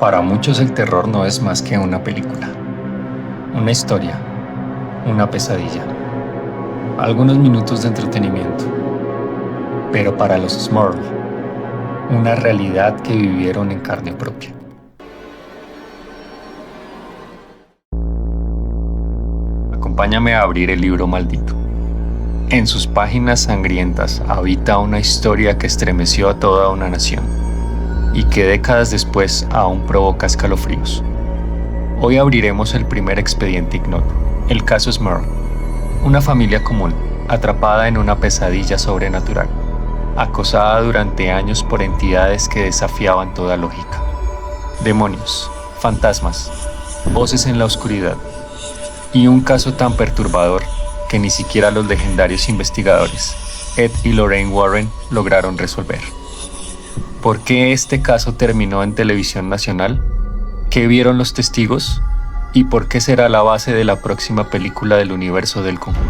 Para muchos el terror no es más que una película, una historia, una pesadilla, algunos minutos de entretenimiento. Pero para los Smurl, una realidad que vivieron en carne propia. Acompáñame a abrir el libro maldito. En sus páginas sangrientas habita una historia que estremeció a toda una nación y que décadas después aún provoca escalofríos. Hoy abriremos el primer expediente ignoto, el caso Smurl, una familia común, atrapada en una pesadilla sobrenatural, acosada durante años por entidades que desafiaban toda lógica. Demonios, fantasmas, voces en la oscuridad, y un caso tan perturbador que ni siquiera los legendarios investigadores, Ed y Lorraine Warren, lograron resolver. ¿Por qué este caso terminó en televisión nacional? ¿Qué vieron los testigos? ¿Y por qué será la base de la próxima película del universo del Conjuro?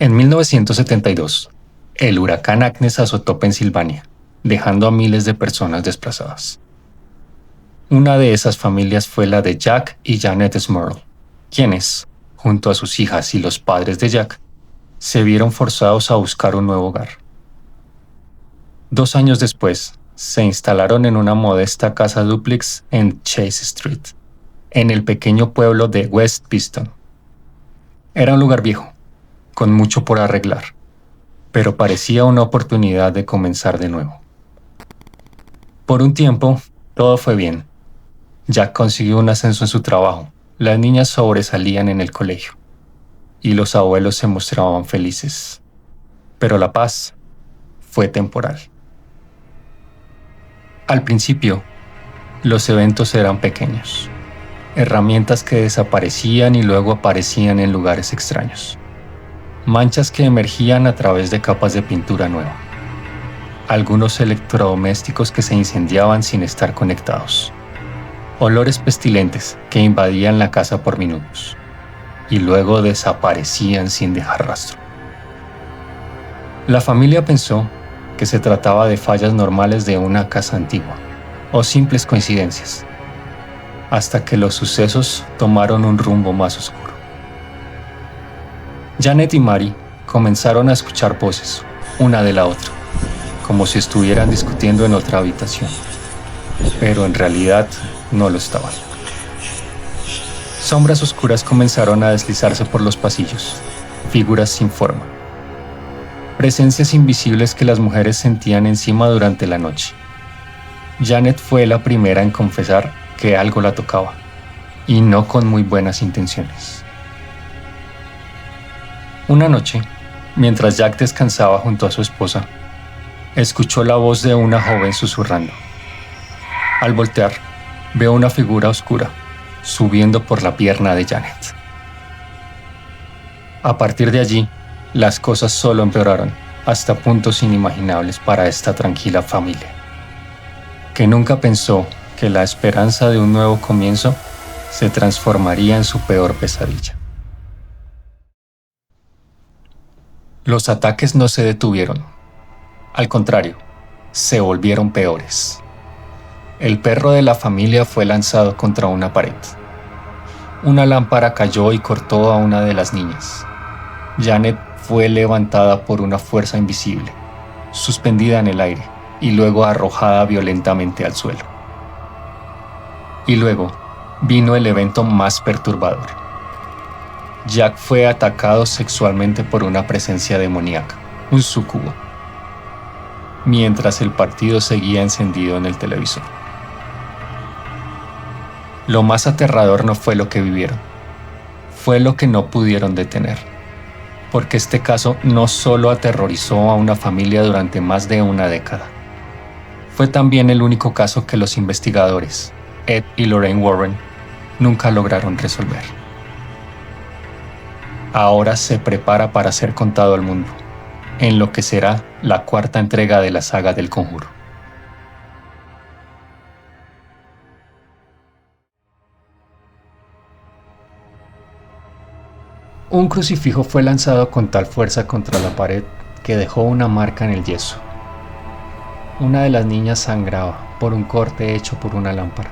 En 1972, el huracán Agnes azotó Pensilvania, dejando a miles de personas desplazadas. Una de esas familias fue la de Jack y Janet Smurl, quienes, junto a sus hijas y los padres de Jack, se vieron forzados a buscar un nuevo hogar. 2 años después, se instalaron en una modesta casa dúplex en Chase Street, en el pequeño pueblo de West Piston. Era un lugar viejo, con mucho por arreglar, pero parecía una oportunidad de comenzar de nuevo. Por un tiempo, todo fue bien. Jack consiguió un ascenso en su trabajo, las niñas sobresalían en el colegio, y los abuelos se mostraban felices. Pero la paz fue temporal. Al principio, los eventos eran pequeños, herramientas que desaparecían y luego aparecían en lugares extraños, manchas que emergían a través de capas de pintura nueva, algunos electrodomésticos que se incendiaban sin estar conectados, olores pestilentes que invadían la casa por minutos y luego desaparecían sin dejar rastro. La familia pensó que se trataba de fallas normales de una casa antigua o simples coincidencias, hasta que los sucesos tomaron un rumbo más oscuro. Janet y Mary comenzaron a escuchar voces, una de la otra, como si estuvieran discutiendo en otra habitación, pero en realidad no lo estaban. Sombras oscuras comenzaron a deslizarse por los pasillos, figuras sin forma, presencias invisibles que las mujeres sentían encima durante la noche. Janet fue la primera en confesar que algo la tocaba, y no con muy buenas intenciones. Una noche, mientras Jack descansaba junto a su esposa, escuchó la voz de una joven susurrando. Al voltear, veo una figura oscura subiendo por la pierna de Janet. A partir de allí, las cosas solo empeoraron hasta puntos inimaginables para esta tranquila familia, que nunca pensó que la esperanza de un nuevo comienzo se transformaría en su peor pesadilla. Los ataques no se detuvieron. Al contrario, se volvieron peores. El perro de la familia fue lanzado contra una pared. Una lámpara cayó y cortó a una de las niñas. Janet fue levantada por una fuerza invisible, suspendida en el aire y luego arrojada violentamente al suelo. Y luego vino el evento más perturbador. Jack fue atacado sexualmente por una presencia demoníaca, un súcubo, mientras el partido seguía encendido en el televisor. Lo más aterrador no fue lo que vivieron, fue lo que no pudieron detener, porque este caso no solo aterrorizó a una familia durante más de una década, fue también el único caso que los investigadores, Ed y Lorraine Warren, nunca lograron resolver. Ahora se prepara para ser contado al mundo, en lo que será la 4ª entrega de la saga del Conjuro. Un crucifijo fue lanzado con tal fuerza contra la pared que dejó una marca en el yeso. Una de las niñas sangraba por un corte hecho por una lámpara.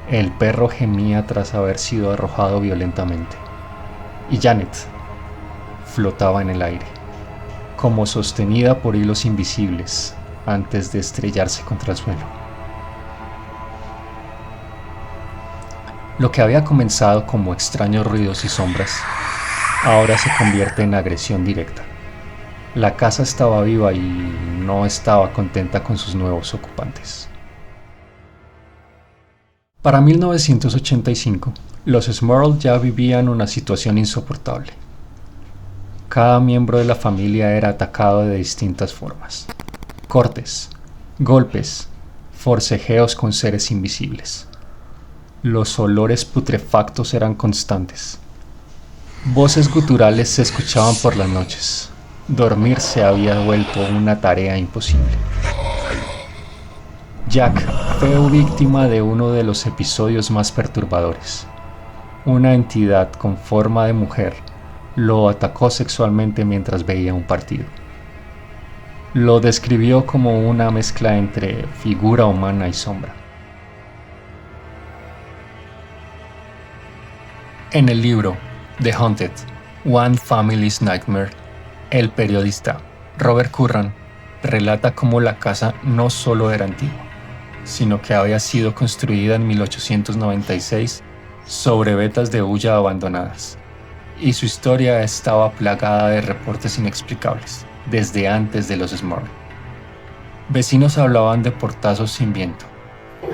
El perro gemía tras haber sido arrojado violentamente. Y Janet flotaba en el aire, como sostenida por hilos invisibles antes de estrellarse contra el suelo. Lo que había comenzado como extraños ruidos y sombras, ahora se convierte en agresión directa. La casa estaba viva y no estaba contenta con sus nuevos ocupantes. Para 1985, los Smurl ya vivían una situación insoportable. Cada miembro de la familia era atacado de distintas formas. Cortes, golpes, forcejeos con seres invisibles. Los olores putrefactos eran constantes. Voces guturales se escuchaban por las noches. Dormir se había vuelto una tarea imposible. Jack fue víctima de uno de los episodios más perturbadores. Una entidad con forma de mujer lo atacó sexualmente mientras veía un partido. Lo describió como una mezcla entre figura humana y sombra. En el libro The Haunted, One Family's Nightmare, el periodista Robert Curran relata cómo la casa no solo era antigua, sino que había sido construida en 1896 sobre vetas de hulla abandonadas, y su historia estaba plagada de reportes inexplicables, desde antes de los Smurl. Vecinos hablaban de portazos sin viento,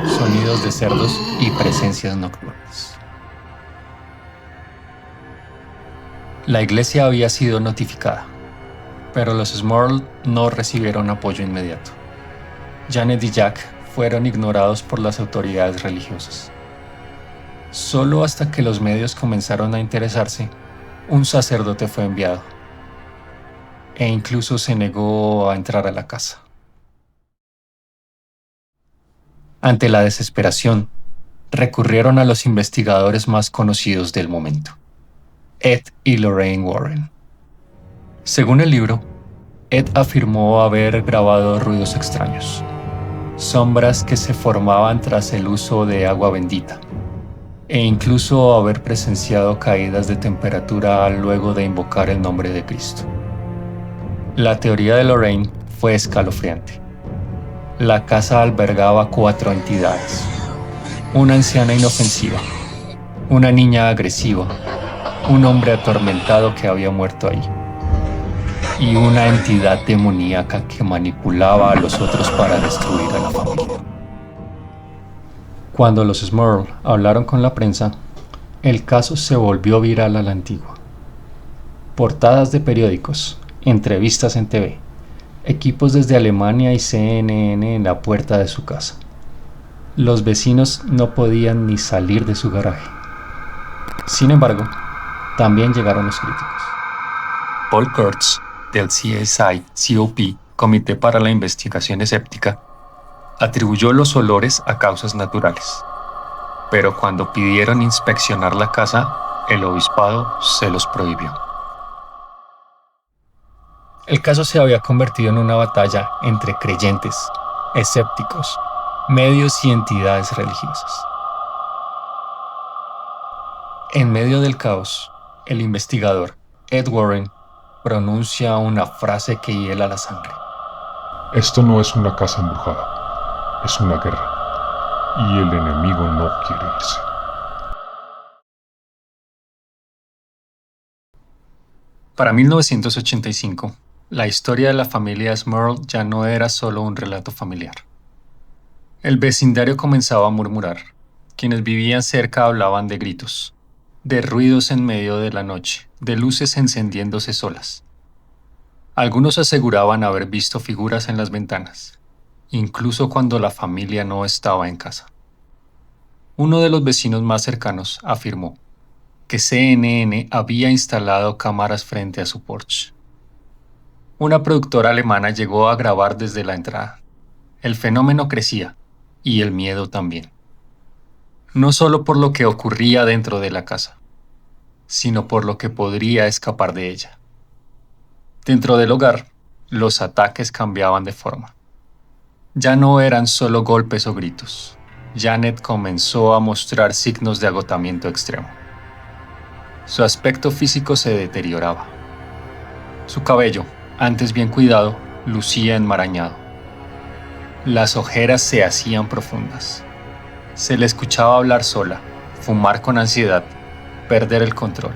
sonidos de cerdos y presencias nocturnas. La iglesia había sido notificada, pero los Smurl no recibieron apoyo inmediato. Janet y Jack fueron ignorados por las autoridades religiosas. Solo hasta que los medios comenzaron a interesarse, un sacerdote fue enviado, e incluso se negó a entrar a la casa. Ante la desesperación, recurrieron a los investigadores más conocidos del momento, Ed y Lorraine Warren. Según el libro, Ed afirmó haber grabado ruidos extraños, sombras que se formaban tras el uso de agua bendita, e incluso haber presenciado caídas de temperatura luego de invocar el nombre de Cristo. La teoría de Lorraine fue escalofriante. La casa albergaba 4 entidades: una anciana inofensiva, una niña agresiva, un hombre atormentado que había muerto ahí, y una entidad demoníaca que manipulaba a los otros para destruir a la familia. Cuando los Smurl hablaron con la prensa, el caso se volvió viral a la antigua. Portadas de periódicos, entrevistas en TV, equipos desde Alemania y CNN en la puerta de su casa. Los vecinos no podían ni salir de su garaje. Sin embargo, también llegaron los críticos. Paul Kurtz, del CSI-COP, Comité para la Investigación Escéptica, atribuyó los olores a causas naturales, pero cuando pidieron inspeccionar la casa, el obispado se los prohibió. El caso se había convertido en una batalla entre creyentes, escépticos, medios y entidades religiosas. En medio del caos, el investigador Ed Warren pronuncia una frase que hiela la sangre. Esto no es una casa embrujada. Es una guerra, y el enemigo no quiere irse. Para 1985, la historia de la familia Smurl ya no era solo un relato familiar. El vecindario comenzaba a murmurar. Quienes vivían cerca hablaban de gritos, de ruidos en medio de la noche, de luces encendiéndose solas. Algunos aseguraban haber visto figuras en las ventanas, incluso cuando la familia no estaba en casa. Uno de los vecinos más cercanos afirmó que CNN había instalado cámaras frente a su porche. Una productora alemana llegó a grabar desde la entrada. El fenómeno crecía, y el miedo también. No solo por lo que ocurría dentro de la casa, sino por lo que podría escapar de ella. Dentro del hogar, los ataques cambiaban de forma. Ya no eran solo golpes o gritos. Janet comenzó a mostrar signos de agotamiento extremo. Su aspecto físico se deterioraba. Su cabello, antes bien cuidado, lucía enmarañado. Las ojeras se hacían profundas. Se le escuchaba hablar sola, fumar con ansiedad, perder el control.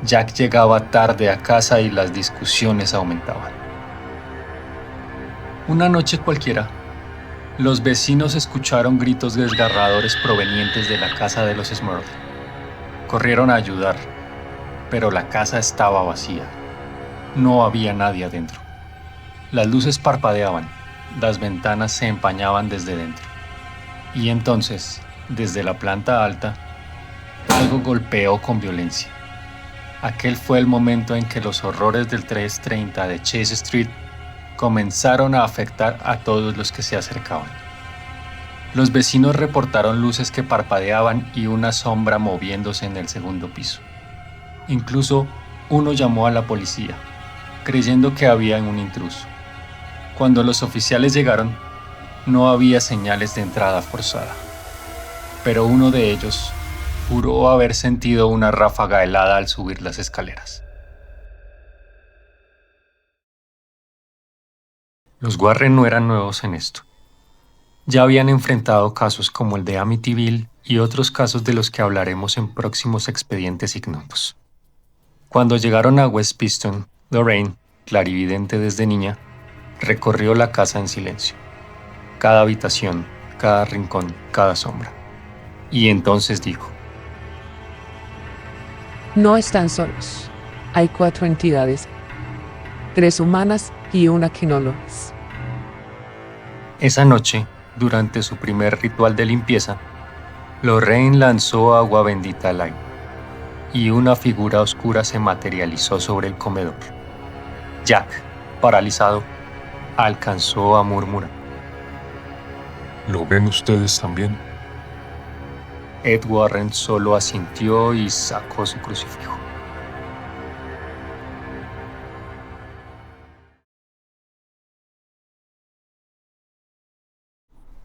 Jack llegaba tarde a casa y las discusiones aumentaban. Una noche cualquiera, los vecinos escucharon gritos desgarradores provenientes de la casa de los Smurl. Corrieron a ayudar, pero la casa estaba vacía. No había nadie adentro. Las luces parpadeaban, las ventanas se empañaban desde dentro. Y entonces, desde la planta alta, algo golpeó con violencia. Aquel fue el momento en que los horrores del 330 de Chase Street comenzaron a afectar a todos los que se acercaban. Los vecinos reportaron luces que parpadeaban y una sombra moviéndose en el segundo piso. Incluso uno llamó a la policía, creyendo que había un intruso. Cuando los oficiales llegaron, no había señales de entrada forzada, pero uno de ellos juró haber sentido una ráfaga helada al subir las escaleras. Los Warren no eran nuevos en esto. Ya habían enfrentado casos como el de Amityville y otros casos de los que hablaremos en próximos expedientes ignotos. Cuando llegaron a West Piston, Lorraine, clarividente desde niña, recorrió la casa en silencio. Cada habitación, cada rincón, cada sombra. Y entonces dijo: No están solos. Hay 4 entidades, 3 humanas y una que no lo es. Esa noche, durante su primer ritual de limpieza, Lorraine lanzó agua bendita al aire, y una figura oscura se materializó sobre el comedor. Jack, paralizado, alcanzó a murmurar: ¿Lo ven ustedes también? Ed Warren solo asintió y sacó su crucifijo.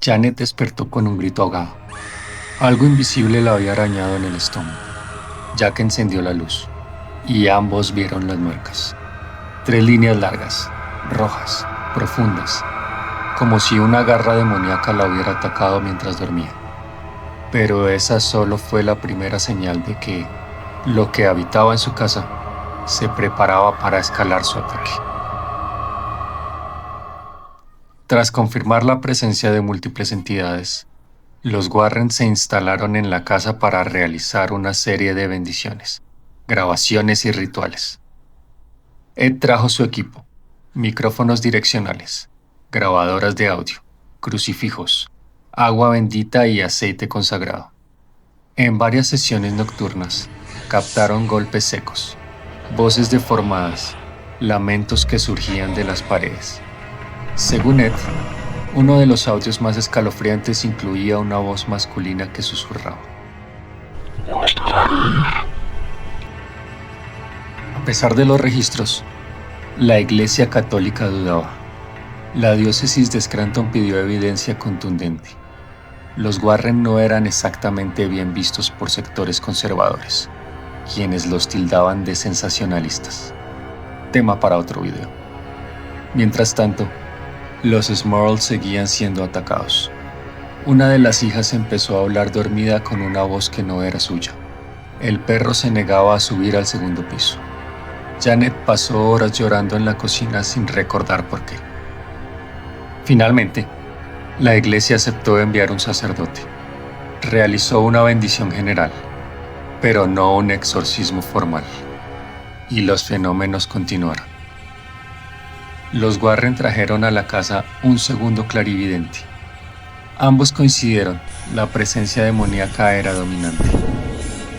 Janet despertó con un grito ahogado. Algo invisible la había arañado en el estómago. Jack encendió la luz, y ambos vieron las marcas. 3 líneas largas, rojas, profundas, como si una garra demoníaca la hubiera atacado mientras dormía. Pero esa solo fue la primera señal de que lo que habitaba en su casa se preparaba para escalar su ataque. Tras confirmar la presencia de múltiples entidades, los Warren se instalaron en la casa para realizar una serie de bendiciones, grabaciones y rituales. Ed trajo su equipo: micrófonos direccionales, grabadoras de audio, crucifijos, agua bendita y aceite consagrado. En varias sesiones nocturnas, captaron golpes secos, voces deformadas, lamentos que surgían de las paredes. Según Ed, uno de los audios más escalofriantes incluía una voz masculina que susurraba. A pesar de los registros, la Iglesia Católica dudaba. La diócesis de Scranton pidió evidencia contundente. Los Warren no eran exactamente bien vistos por sectores conservadores, quienes los tildaban de sensacionalistas. Tema para otro video. Mientras tanto, los Smurl seguían siendo atacados. Una de las hijas empezó a hablar dormida con una voz que no era suya. El perro se negaba a subir al segundo piso. Janet pasó horas llorando en la cocina sin recordar por qué. Finalmente, la iglesia aceptó enviar un sacerdote. Realizó una bendición general, pero no un exorcismo formal. Y los fenómenos continuaron. Los Warren trajeron a la casa un segundo clarividente. Ambos coincidieron: la presencia demoníaca era dominante.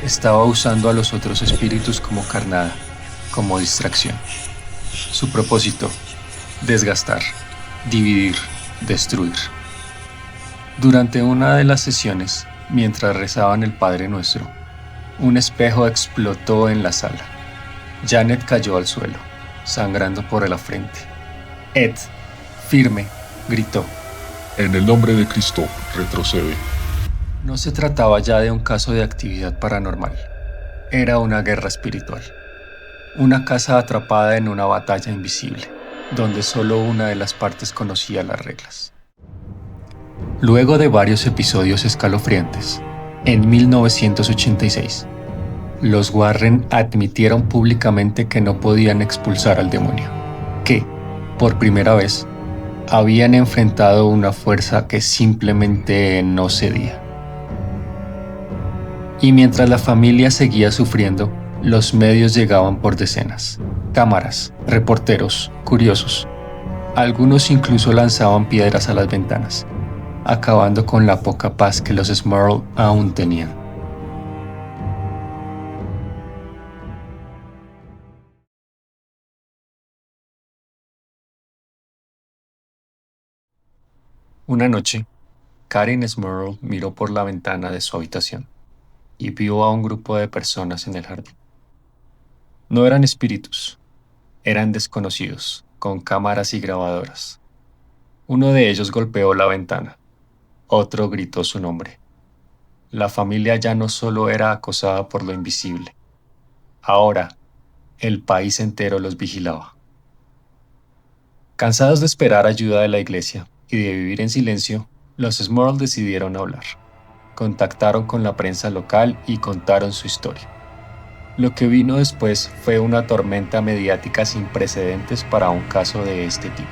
Estaba usando a los otros espíritus como carnada, como distracción. Su propósito: desgastar, dividir, destruir. Durante una de las sesiones, mientras rezaban el Padre Nuestro, Un espejo explotó en la sala. Janet cayó al suelo, sangrando por la frente. Ed, firme, gritó. En el nombre de Cristo, retrocede. No se trataba ya de un caso de actividad paranormal. Era una guerra espiritual. Una casa atrapada en una batalla invisible, donde solo una de las partes conocía las reglas. Luego de varios episodios escalofriantes, en 1986, los Warren admitieron públicamente que no podían expulsar al demonio, que, por primera vez, habían enfrentado una fuerza que simplemente no cedía. Y mientras la familia seguía sufriendo, los medios llegaban por decenas. Cámaras, reporteros, curiosos. Algunos incluso lanzaban piedras a las ventanas, acabando con la poca paz que los Smurl aún tenían. Una noche, Karen Smurl miró por la ventana de su habitación y vio a un grupo de personas en el jardín. No eran espíritus, eran desconocidos, con cámaras y grabadoras. Uno de ellos golpeó la ventana, otro gritó su nombre. La familia ya no solo era acosada por lo invisible, ahora el país entero los vigilaba. Cansados de esperar ayuda de la iglesia y de vivir en silencio, los Smurl decidieron hablar. Contactaron con la prensa local y contaron su historia. Lo que vino después fue una tormenta mediática sin precedentes para un caso de este tipo.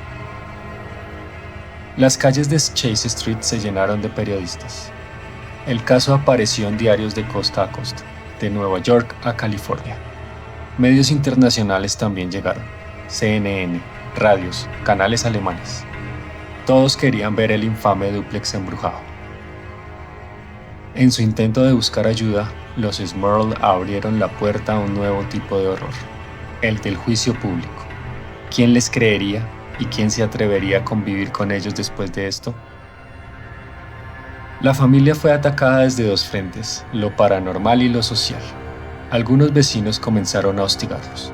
Las calles de Chase Street se llenaron de periodistas. El caso apareció en diarios de costa a costa, de Nueva York a California. Medios internacionales también llegaron: CNN, radios, canales alemanes. Todos querían ver el infame dúplex embrujado. En su intento de buscar ayuda, los Smurl abrieron la puerta a un nuevo tipo de horror, el del juicio público. ¿Quién les creería y quién se atrevería a convivir con ellos después de esto? La familia fue atacada desde dos frentes, lo paranormal y lo social. Algunos vecinos comenzaron a hostigarlos.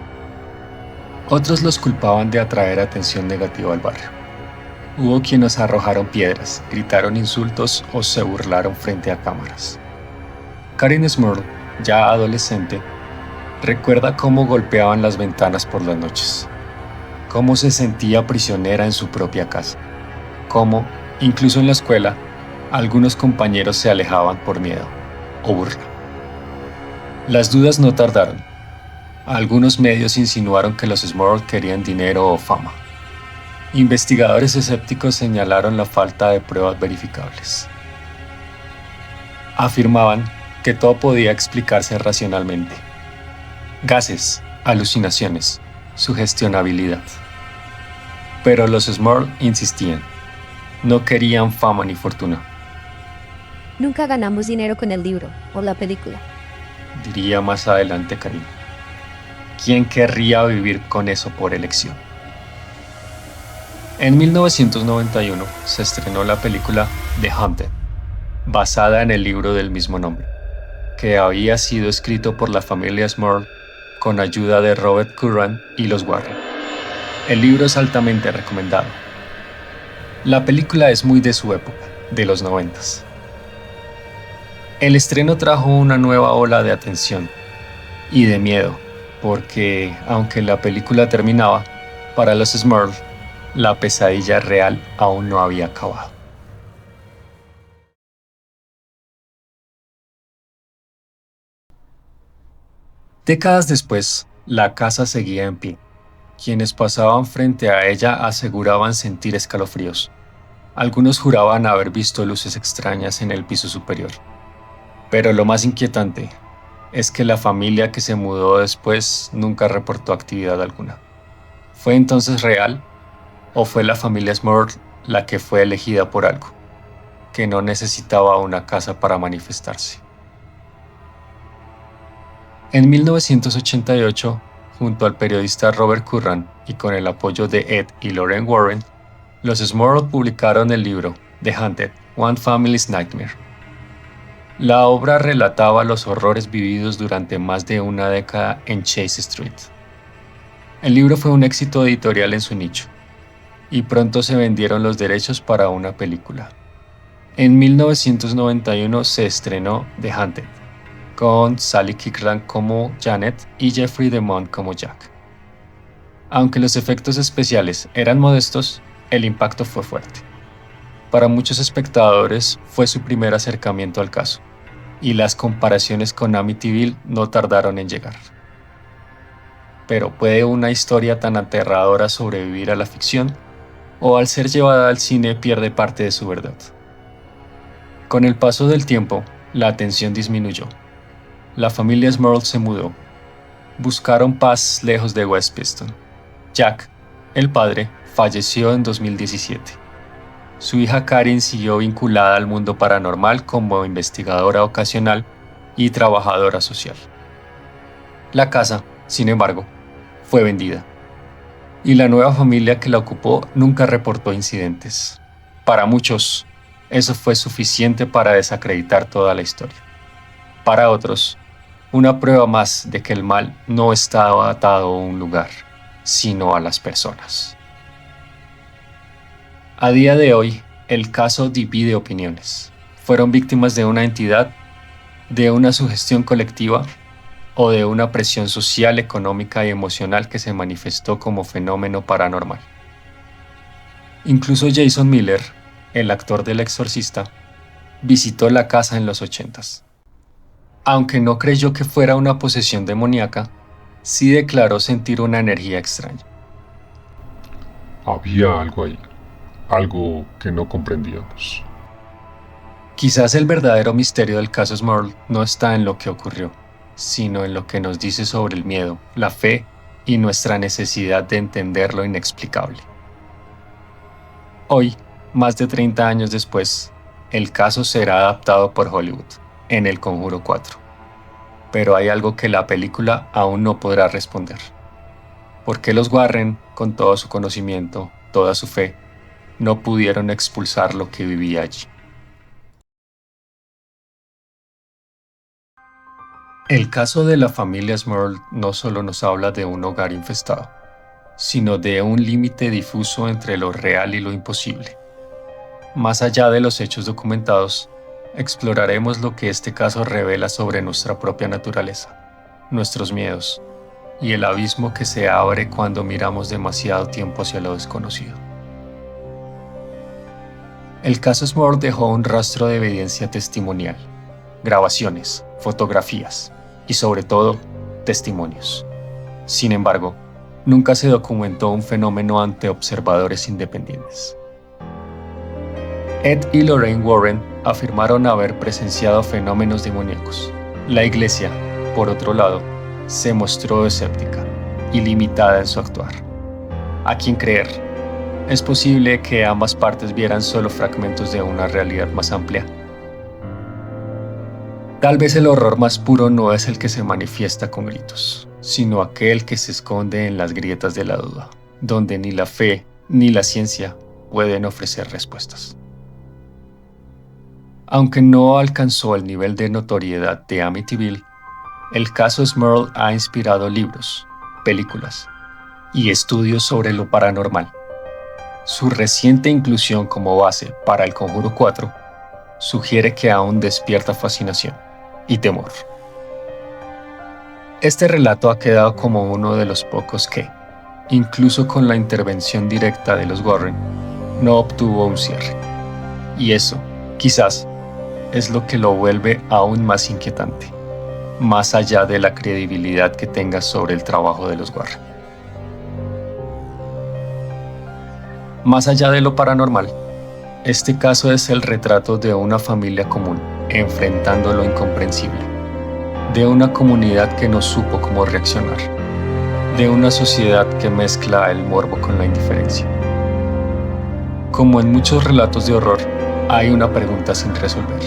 Otros los culpaban de atraer atención negativa al barrio. Hubo quienes arrojaron piedras, gritaron insultos o se burlaron frente a cámaras. Karen Smurl, ya adolescente, recuerda cómo golpeaban las ventanas por las noches, cómo se sentía prisionera en su propia casa, cómo, incluso en la escuela, algunos compañeros se alejaban por miedo o burla. Las dudas no tardaron. Algunos medios insinuaron que los Smurl querían dinero o fama. Investigadores escépticos señalaron la falta de pruebas verificables. Afirmaban que todo podía explicarse racionalmente. Gases, alucinaciones, sugestionabilidad. Pero los Smurl insistían. No querían fama ni fortuna. Nunca ganamos dinero con el libro o la película, diría más adelante Karim. ¿Quién querría vivir con eso por elección? En 1991 se estrenó la película The Haunted, basada en el libro del mismo nombre, que había sido escrito por la familia Smurl con ayuda de Robert Curran y los Warren. El libro es altamente recomendado. La película es muy de su época, de los 90s. El estreno trajo una nueva ola de atención y de miedo, porque, aunque la película terminaba, para los Smurl, la pesadilla real aún no había acabado. Décadas después, la casa seguía en pie. Quienes pasaban frente a ella aseguraban sentir escalofríos. Algunos juraban haber visto luces extrañas en el piso superior. Pero lo más inquietante es que la familia que se mudó después nunca reportó actividad alguna. ¿Fue entonces real? ¿O fue la familia Smurl la que fue elegida por algo, que no necesitaba una casa para manifestarse? En 1988, junto al periodista Robert Curran y con el apoyo de Ed y Lorraine Warren, los Smurl publicaron el libro The Haunted, One Family's Nightmare. La obra relataba los horrores vividos durante más de una década en Chase Street. El libro fue un éxito editorial en su nicho, y pronto se vendieron los derechos para una película. En 1991 se estrenó The Hunted, con Sally Kirkland como Janet y Jeffrey DeMont como Jack. Aunque los efectos especiales eran modestos, el impacto fue fuerte. Para muchos espectadores fue su primer acercamiento al caso, y las comparaciones con Amityville no tardaron en llegar. Pero ¿puede una historia tan aterradora sobrevivir a la ficción? ¿O al ser llevada al cine pierde parte de su verdad? Con el paso del tiempo, la atención disminuyó. La familia Smurl se mudó. Buscaron paz lejos de West Piston. Jack, el padre, falleció en 2017. Su hija Karin siguió vinculada al mundo paranormal como investigadora ocasional y trabajadora social. La casa, sin embargo, fue vendida, y la nueva familia que la ocupó nunca reportó incidentes. Para muchos, eso fue suficiente para desacreditar toda la historia. Para otros, una prueba más de que el mal no estaba atado a un lugar, sino a las personas. A día de hoy, el caso divide opiniones. ¿Fueron víctimas de una entidad, de una sugestión colectiva o de una presión social, económica y emocional que se manifestó como fenómeno paranormal? Incluso Jason Miller, el actor del Exorcista, visitó la casa en los 80s. Aunque no creyó que fuera una posesión demoníaca, sí declaró sentir una energía extraña. Había algo ahí, algo que no comprendíamos. Quizás el verdadero misterio del caso Smurl no está en lo que ocurrió, sino en lo que nos dice sobre el miedo, la fe y nuestra necesidad de entender lo inexplicable. Hoy, más de 30 años después, el caso será adaptado por Hollywood en El Conjuro 4. Pero hay algo que la película aún no podrá responder. ¿Por qué los Warren, con todo su conocimiento, toda su fe, no pudieron expulsar lo que vivía allí? El caso de la familia Smurl no solo nos habla de un hogar infestado, sino de un límite difuso entre lo real y lo imposible. Más allá de los hechos documentados, exploraremos lo que este caso revela sobre nuestra propia naturaleza, nuestros miedos y el abismo que se abre cuando miramos demasiado tiempo hacia lo desconocido. El caso Smurl dejó un rastro de evidencia testimonial, grabaciones, fotografías y sobre todo, testimonios. Sin embargo, nunca se documentó un fenómeno ante observadores independientes. Ed y Lorraine Warren afirmaron haber presenciado fenómenos demoníacos. La iglesia, por otro lado, se mostró escéptica y limitada en su actuar. ¿A quién creer? ¿Es posible que ambas partes vieran solo fragmentos de una realidad más amplia? Tal vez el horror más puro no es el que se manifiesta con gritos, sino aquel que se esconde en las grietas de la duda, donde ni la fe ni la ciencia pueden ofrecer respuestas. Aunque no alcanzó el nivel de notoriedad de Amityville, el caso Smurl ha inspirado libros, películas y estudios sobre lo paranormal. Su reciente inclusión como base para El Conjuro 4 sugiere que aún despierta fascinación y temor. Este relato ha quedado como uno de los pocos que, incluso con la intervención directa de los Warren, no obtuvo un cierre. Y eso, quizás, es lo que lo vuelve aún más inquietante, más allá de la credibilidad que tenga sobre el trabajo de los Warren. Más allá de lo paranormal, este caso es el retrato de una familia común enfrentando lo incomprensible, de una comunidad que no supo cómo reaccionar, de una sociedad que mezcla el morbo con la indiferencia. Como en muchos relatos de horror, hay una pregunta sin resolver.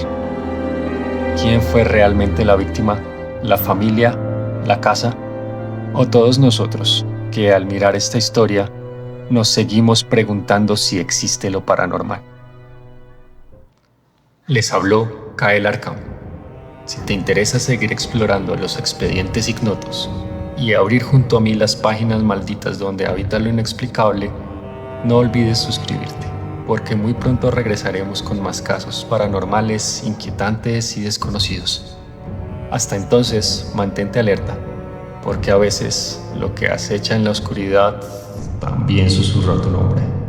¿Quién fue realmente la víctima? ¿La familia? ¿La casa? ¿O todos nosotros, que al mirar esta historia, nos seguimos preguntando si existe lo paranormal? Les habló Kael Arcam. Si te interesa seguir explorando los expedientes ignotos y abrir junto a mí las páginas malditas donde habita lo inexplicable, no olvides suscribirte, porque muy pronto regresaremos con más casos paranormales, inquietantes y desconocidos. Hasta entonces, mantente alerta, porque a veces lo que acecha en la oscuridad también susurra tu nombre.